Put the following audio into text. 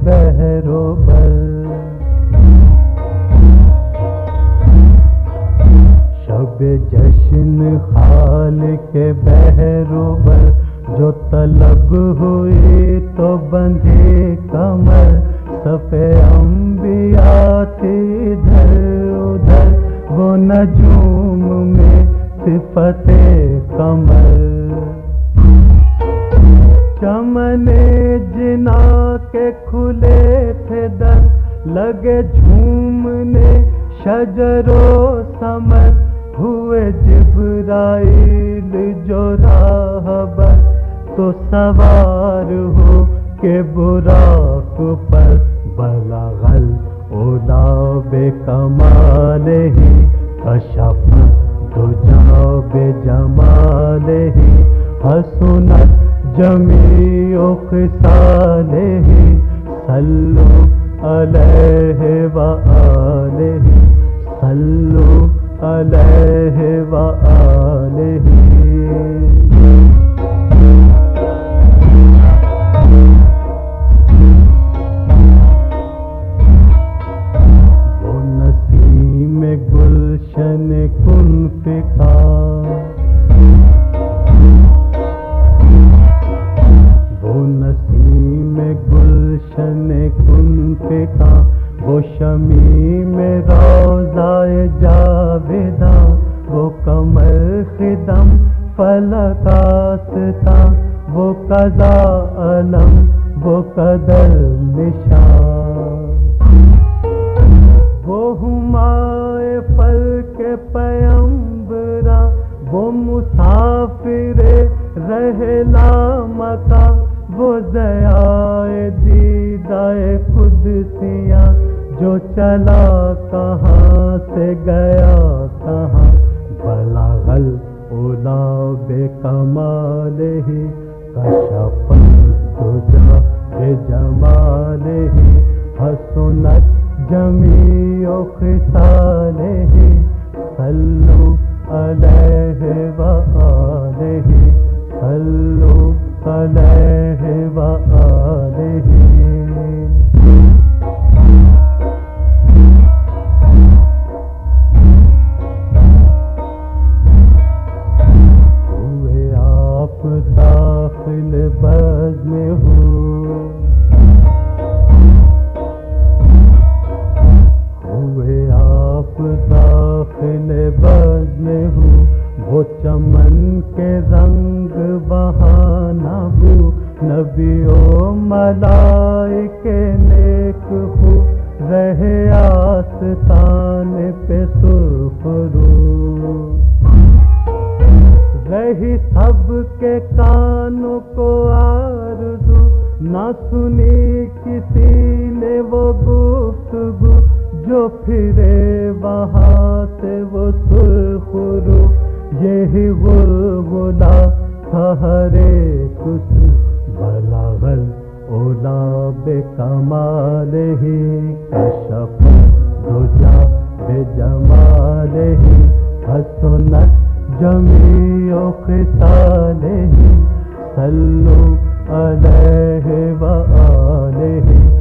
بحر و بر، شب جشن خالق بحر و بر، جو طلب ہوئی تو بندھے کمر، صف انبیاء تھے ادھر ادھر، وہ نجوم میں صفت قمر، چمن جنا کے کھلے تھے در، لگے جھومنے شجر و ثمر، ہوئے جبرائیل جو راہبر، تو سوار ہو کے براق پر، بلغ العلا بکمالہ، کشف الدجی بجمالہ، حسنت جمیع خصالہ، صلوا علیہ وآلہ، صلوا علیہ وآلہ۔ وہ نسیم گلشن کن فکا، وہ نسیم گلشن کن فکا، وہ شمیم روضہ جاویداں، وہ قمر خدم فلک آستاں، وہ قضا علم وہ قدر نشان، وہ ہمائے فلک پیمبراں، وہ مسافر رحلہ مکاں، وہ ضیائے دیدہ قدسیاں، جو چلا کہاں سے گیا کہاں، بلغ العلا بکمالہ، کشف الدجی بجمالہ، حسنت جمیع خصالہ، صلوا علیہ وآلہ، صلوا علیہ وآلہ۔ ہوئے آپ داخل بزم ہو، ہوئے آپ داخل بزم ہو، وہ چمن کے رنگ بہانا ہو، نبی و ملائکے نیک ہو، رہے آستان پہ سرخ رو، رہی سب کے کانوں کو آرزو، نہ سنی کسی نے وہ گفتگو، جو پھرے وہاں سے وہ سرخ رو، یہی غلغلہ تھا ہر ایک سو، بلغ العلا بکمالہ، کشف الدجی بجمالہ، حسنت جمیع خصالہ، صلوا علیہ وآلہ۔